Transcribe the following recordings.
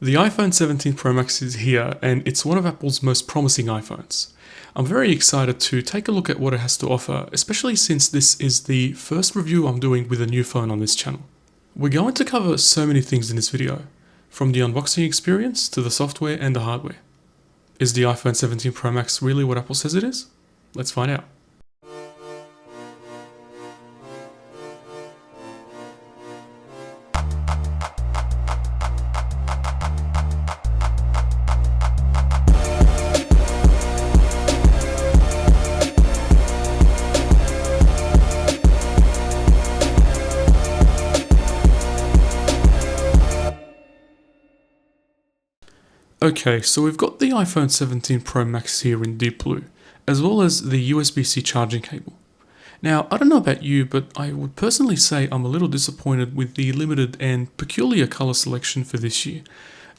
The iPhone 17 Pro Max is here, and it's one of Apple's most promising iPhones. I'm very excited to take a look at what it has to offer, especially since this is the first review I'm doing with a new phone on this channel. We're going to cover so many things in this video, from the unboxing experience to the software and the hardware. Is the iPhone 17 Pro Max really what Apple says it is? Let's find out. Okay, so we've got the iPhone 17 Pro Max here in deep blue, as well as the USB-C charging cable. Now, I don't know about you, but I would personally say I'm a little disappointed with the limited and peculiar color selection for this year,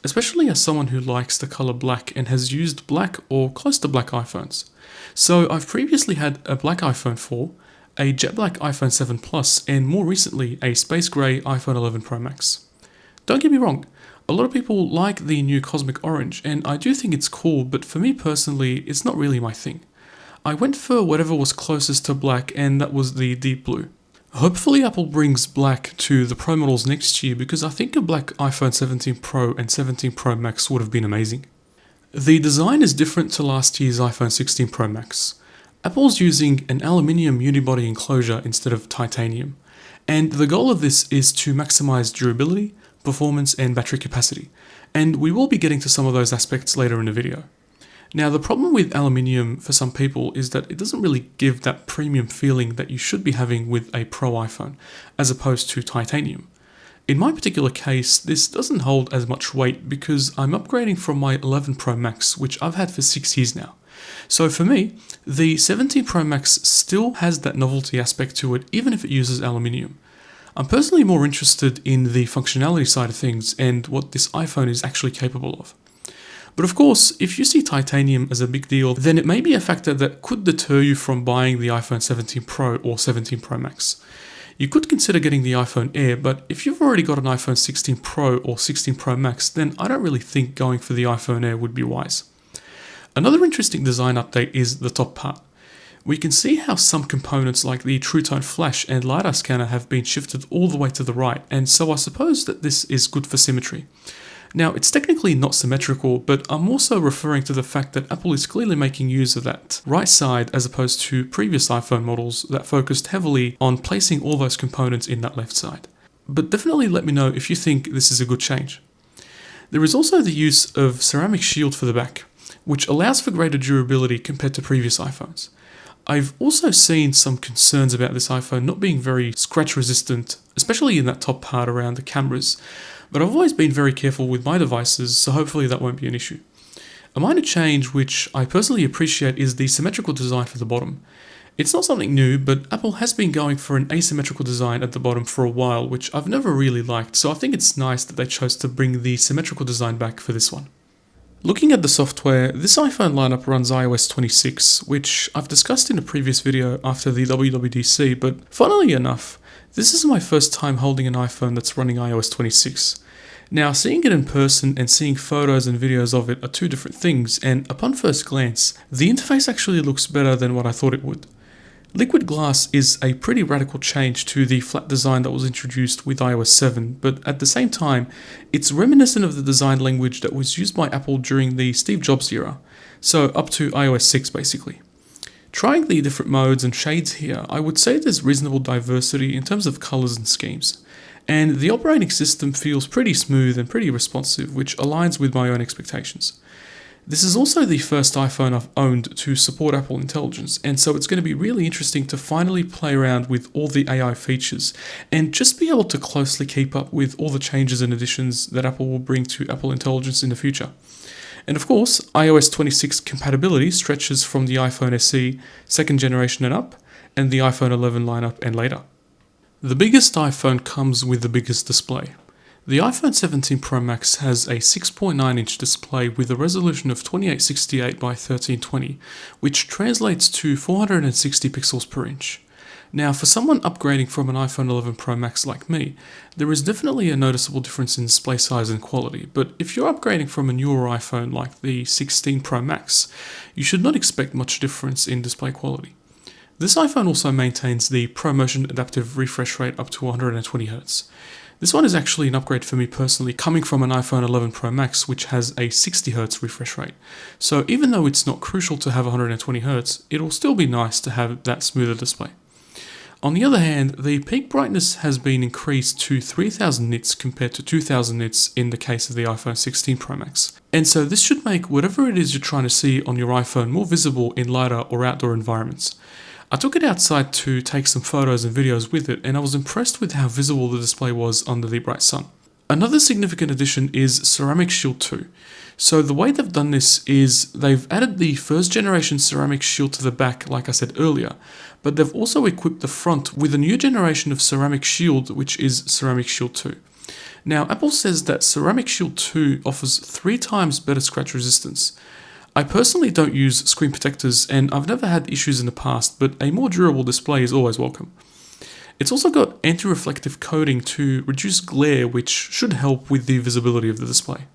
especially as someone who likes the color black and has used black or close to black iPhones. So I've previously had a black iPhone 4, a jet black iPhone 7 Plus, and more recently a space gray iPhone 11 Pro Max. Don't get me wrong, a lot of people like the new cosmic orange, and I do think it's cool, but for me personally, it's not really my thing. I went for whatever was closest to black, and that was the deep blue. Hopefully Apple brings black to the Pro models next year, because I think a black iPhone 17 Pro and 17 Pro Max would have been amazing. The design is different to last year's iPhone 16 Pro Max. Apple's using an aluminium unibody enclosure instead of titanium, and the goal of this is to maximize durability, performance and battery capacity, and we will be getting to some of those aspects later in the video. Now, the problem with aluminium for some people is that it doesn't really give that premium feeling that you should be having with a Pro iPhone, as opposed to titanium. In my particular case, this doesn't hold as much weight because I'm upgrading from my 11 Pro Max, which I've had for 6 years now. So for me, the 17 Pro Max still has that novelty aspect to it, even if it uses aluminium. I'm personally more interested in the functionality side of things and what this iPhone is actually capable of. But of course, if you see titanium as a big deal, then it may be a factor that could deter you from buying the iPhone 17 Pro or 17 Pro Max. You could consider getting the iPhone Air, but if you've already got an iPhone 16 Pro or 16 Pro Max, then I don't really think going for the iPhone Air would be wise. Another interesting design update is the top part. We can see how some components like the True Tone flash and LiDAR scanner have been shifted all the way to the right, and so I suppose that this is good for symmetry. Now, it's technically not symmetrical, but I'm also referring to the fact that Apple is clearly making use of that right side as opposed to previous iPhone models that focused heavily on placing all those components in that left side. But definitely let me know if you think this is a good change. There is also the use of ceramic shield for the back, which allows for greater durability compared to previous iPhones. I've also seen some concerns about this iPhone not being very scratch resistant, especially in that top part around the cameras, but I've always been very careful with my devices, so hopefully that won't be an issue. A minor change which I personally appreciate is the symmetrical design for the bottom. It's not something new, but Apple has been going for an asymmetrical design at the bottom for a while, which I've never really liked, so I think it's nice that they chose to bring the symmetrical design back for this one. Looking at the software, this iPhone lineup runs iOS 26, which I've discussed in a previous video after the WWDC, but funnily enough, this is my first time holding an iPhone that's running iOS 26. Now, seeing it in person and seeing photos and videos of it are two different things, and upon first glance, the interface actually looks better than what I thought it would. Liquid glass is a pretty radical change to the flat design that was introduced with iOS 7, but at the same time, it's reminiscent of the design language that was used by Apple during the Steve Jobs era, so up to iOS 6 basically. Trying the different modes and shades here, I would say there's reasonable diversity in terms of colors and schemes, and the operating system feels pretty smooth and pretty responsive, which aligns with my own expectations. This is also the first iPhone I've owned to support Apple Intelligence, and so it's going to be really interesting to finally play around with all the AI features and just be able to closely keep up with all the changes and additions that Apple will bring to Apple Intelligence in the future. And of course, iOS 26 compatibility stretches from the iPhone SE 2nd generation and up, and the iPhone 11 lineup and later. The biggest iPhone comes with the biggest display. The iPhone 17 Pro Max has a 6.9-inch display with a resolution of 2868 by 1320, which translates to 460 pixels per inch. Now, for someone upgrading from an iPhone 11 Pro Max like me, there is definitely a noticeable difference in display size and quality, but if you're upgrading from a newer iPhone like the 16 Pro Max, you should not expect much difference in display quality. This iPhone also maintains the ProMotion adaptive refresh rate up to 120Hz. This one is actually an upgrade for me personally, coming from an iPhone 11 Pro Max which has a 60Hz refresh rate. So even though it's not crucial to have 120Hz, it'll still be nice to have that smoother display. On the other hand, the peak brightness has been increased to 3000 nits compared to 2000 nits in the case of the iPhone 16 Pro Max. And so this should make whatever it is you're trying to see on your iPhone more visible in lighter or outdoor environments. I took it outside to take some photos and videos with it, and I was impressed with how visible the display was under the bright sun. Another significant addition is Ceramic Shield 2. So the way they've done this is they've added the first generation ceramic shield to the back, like I said earlier, but they've also equipped the front with a new generation of ceramic shield, which is Ceramic Shield 2. Now, Apple says that Ceramic Shield 2 offers 3 times better scratch resistance. I personally don't use screen protectors, and I've never had issues in the past, but a more durable display is always welcome. It's also got anti-reflective coating to reduce glare, which should help with the visibility of the display.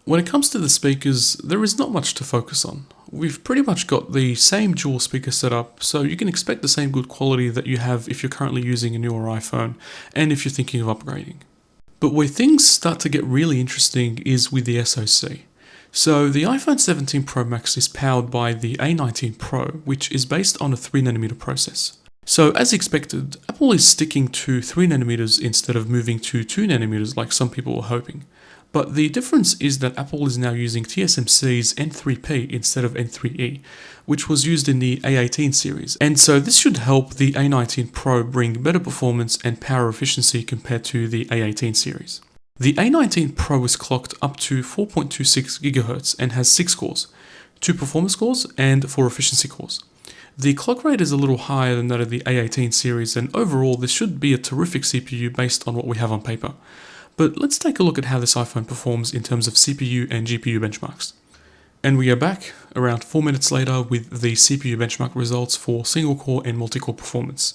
When it comes to the speakers, there is not much to focus on. We've pretty much got the same dual speaker setup, so you can expect the same good quality that you have if you're currently using a newer iPhone, and if you're thinking of upgrading. But where things start to get really interesting is with the SoC. So the iPhone 17 Pro Max is powered by the A19 Pro, which is based on a 3nm process. So as expected, Apple is sticking to 3nm instead of moving to 2nm like some people were hoping. But the difference is that Apple is now using TSMC's N3P instead of N3E, which was used in the A18 series. And so this should help the A19 Pro bring better performance and power efficiency compared to the A18 series. The A19 Pro is clocked up to 4.26 GHz and has 6 cores, 2 performance cores and 4 efficiency cores. The clock rate is a little higher than that of the A18 series, and overall this should be a terrific CPU based on what we have on paper. But let's take a look at how this iPhone performs in terms of CPU and GPU benchmarks. And we are back around 4 minutes later with the CPU benchmark results for single-core and multi-core performance.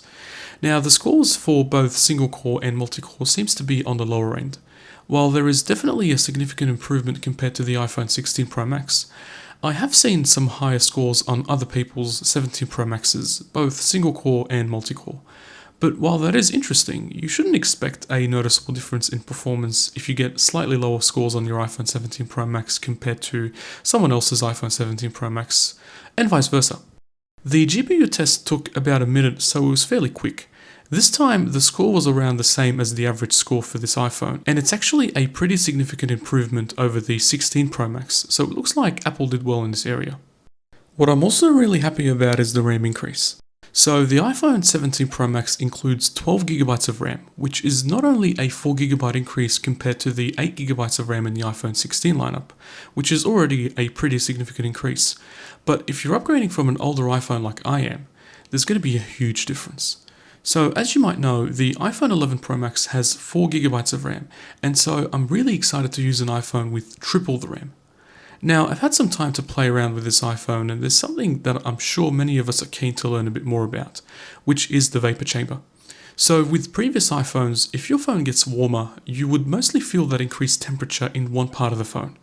Now the scores for both single-core and multi-core seems to be on the lower end. While there is definitely a significant improvement compared to the iPhone 16 Pro Max, I have seen some higher scores on other people's 17 Pro Maxes, both single-core and multi-core. But while that is interesting, you shouldn't expect a noticeable difference in performance if you get slightly lower scores on your iPhone 17 Pro Max compared to someone else's iPhone 17 Pro Max, and vice versa. The GPU test took about a minute, so it was fairly quick. This time, the score was around the same as the average score for this iPhone, and it's actually a pretty significant improvement over the 16 Pro Max, so it looks like Apple did well in this area. What I'm also really happy about is the RAM increase. So the iPhone 17 Pro Max includes 12GB of RAM, which is not only a 4GB increase compared to the 8GB of RAM in the iPhone 16 lineup, which is already a pretty significant increase, but if you're upgrading from an older iPhone like I am, there's going to be a huge difference. So as you might know, the iPhone 11 Pro Max has 4GB of RAM, and so I'm really excited to use an iPhone with triple the RAM. Now, I've had some time to play around with this iPhone, and there's something that I'm sure many of us are keen to learn a bit more about, which is the vapor chamber. So with previous iPhones, if your phone gets warmer, you would mostly feel that increased temperature in one part of the phone.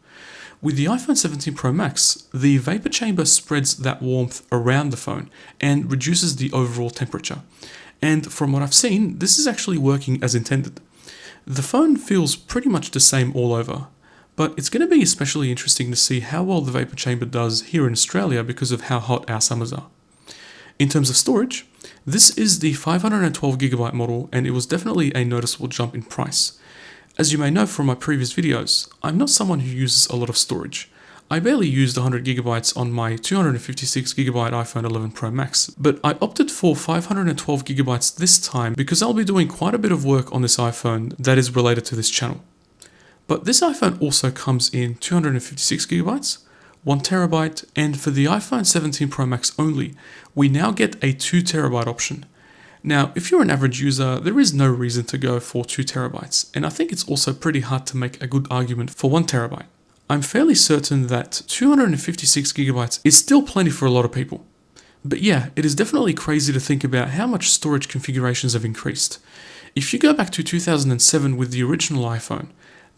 With the iPhone 17 Pro Max, the vapor chamber spreads that warmth around the phone and reduces the overall temperature. And from what I've seen, this is actually working as intended. The phone feels pretty much the same all over. But it's going to be especially interesting to see how well the vapor chamber does here in Australia because of how hot our summers are. In terms of storage, this is the 512GB model, and it was definitely a noticeable jump in price. As you may know from my previous videos, I'm not someone who uses a lot of storage. I barely used 100GB on my 256GB iPhone 11 Pro Max, but I opted for 512GB this time because I'll be doing quite a bit of work on this iPhone that is related to this channel. But this iPhone also comes in 256GB, 1TB, and for the iPhone 17 Pro Max only, we now get a 2TB option. Now, if you're an average user, there is no reason to go for 2TB, and I think it's also pretty hard to make a good argument for 1TB. I'm fairly certain that 256GB is still plenty for a lot of people. But yeah, it is definitely crazy to think about how much storage configurations have increased. If you go back to 2007 with the original iPhone,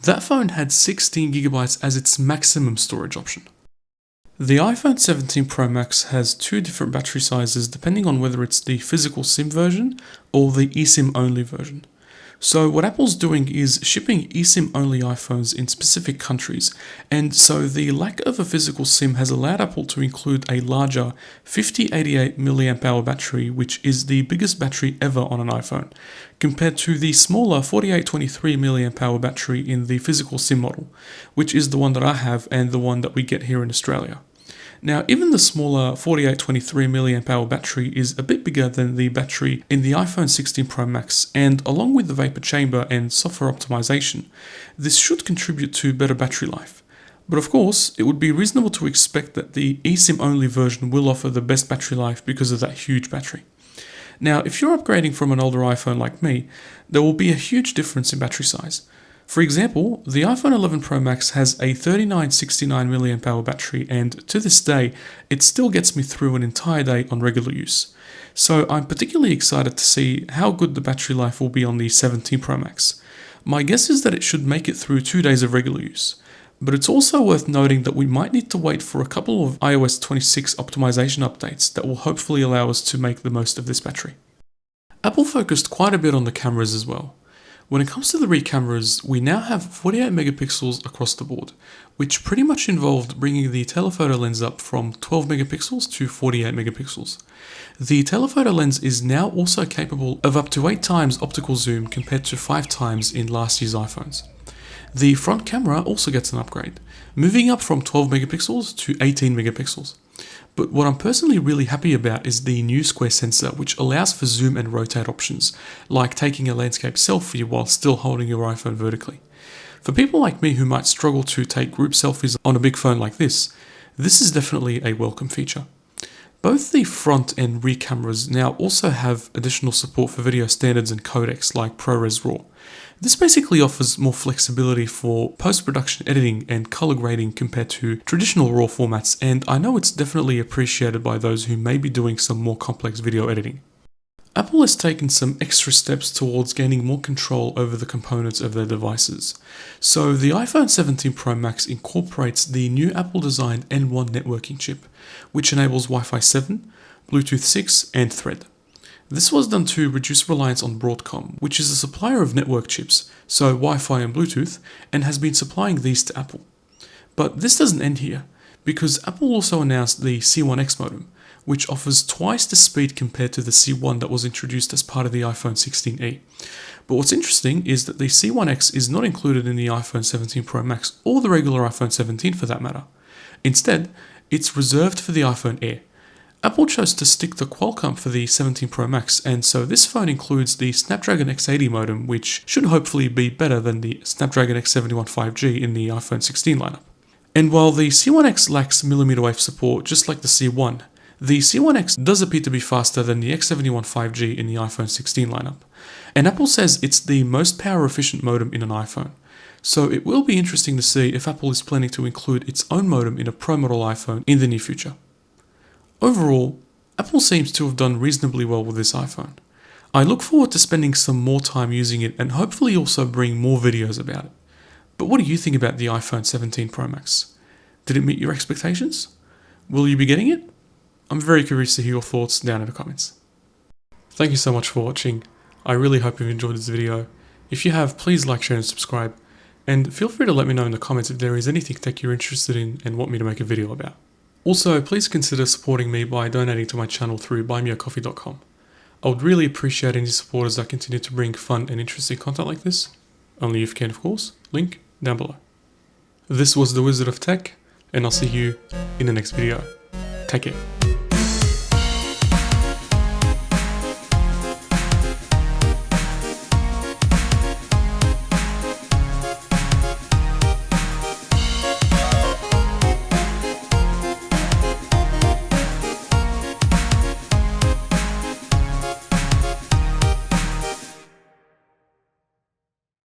that phone had 16 gigabytes as its maximum storage option. The iPhone 17 Pro Max has two different battery sizes depending on whether it's the physical SIM version or the eSIM only version. So what Apple's doing is shipping eSIM only iPhones in specific countries, and so the lack of a physical SIM has allowed Apple to include a larger 5088 mAh battery, which is the biggest battery ever on an iPhone, compared to the smaller 4823 mAh battery in the physical SIM model, which is the one that I have and the one that we get here in Australia. Now, even the smaller 4823 mAh battery is a bit bigger than the battery in the iPhone 16 Pro Max, and along with the vapor chamber and software optimization, this should contribute to better battery life. But of course, it would be reasonable to expect that the eSIM only version will offer the best battery life because of that huge battery. Now, if you're upgrading from an older iPhone like me, there will be a huge difference in battery size. For example, the iPhone 11 Pro Max has a 3969 mAh battery, and to this day, it still gets me through an entire day on regular use. So I'm particularly excited to see how good the battery life will be on the 17 Pro Max. My guess is that it should make it through 2 days of regular use. But it's also worth noting that we might need to wait for a couple of iOS 26 optimization updates that will hopefully allow us to make the most of this battery. Apple focused quite a bit on the cameras as well. When it comes to the rear cameras, we now have 48 megapixels across the board, which pretty much involved bringing the telephoto lens up from 12 megapixels to 48 megapixels. The telephoto lens is now also capable of up to 8 times optical zoom compared to 5 times in last year's iPhones. The front camera also gets an upgrade, moving up from 12 megapixels to 18 megapixels. But what I'm personally really happy about is the new square sensor, which allows for zoom and rotate options, like taking a landscape selfie while still holding your iPhone vertically. For people like me who might struggle to take group selfies on a big phone like this is definitely a welcome feature. Both the front and rear cameras now also have additional support for video standards and codecs like ProRes RAW. This basically offers more flexibility for post-production editing and color grading compared to traditional RAW formats, and I know it's definitely appreciated by those who may be doing some more complex video editing. Apple has taken some extra steps towards gaining more control over the components of their devices. So the iPhone 17 Pro Max incorporates the new Apple-designed N1 networking chip, which enables Wi-Fi 7, Bluetooth 6, and Thread. This was done to reduce reliance on Broadcom, which is a supplier of network chips, so Wi-Fi and Bluetooth, and has been supplying these to Apple. But this doesn't end here, because Apple also announced the C1X modem, which offers twice the speed compared to the C1 that was introduced as part of the iPhone 16e. But what's interesting is that the C1X is not included in the iPhone 17 Pro Max or the regular iPhone 17 for that matter. Instead, it's reserved for the iPhone Air. Apple chose to stick to Qualcomm for the 17 Pro Max, and so this phone includes the Snapdragon X80 modem, which should hopefully be better than the Snapdragon X71 5G in the iPhone 16 lineup. And while the C1X lacks millimeter wave support just like the C1, the C1X does appear to be faster than the X71 5G in the iPhone 16 lineup. And Apple says it's the most power efficient modem in an iPhone. So it will be interesting to see if Apple is planning to include its own modem in a Pro model iPhone in the near future. Overall, Apple seems to have done reasonably well with this iPhone. I look forward to spending some more time using it and hopefully also bring more videos about it. But what do you think about the iPhone 17 Pro Max? Did it meet your expectations? Will you be getting it? I'm very curious to hear your thoughts down in the comments. Thank you so much for watching. I really hope you've enjoyed this video. If you have, please like, share and subscribe. And feel free to let me know in the comments if there is anything tech you're interested in and want me to make a video about. Also, please consider supporting me by donating to my channel through buymeacoffee.com. I would really appreciate any support as I continue to bring fun and interesting content like this. Only if you can, of course. Link down below. This was the Wizard of Tech, and I'll see you in the next video. Take care.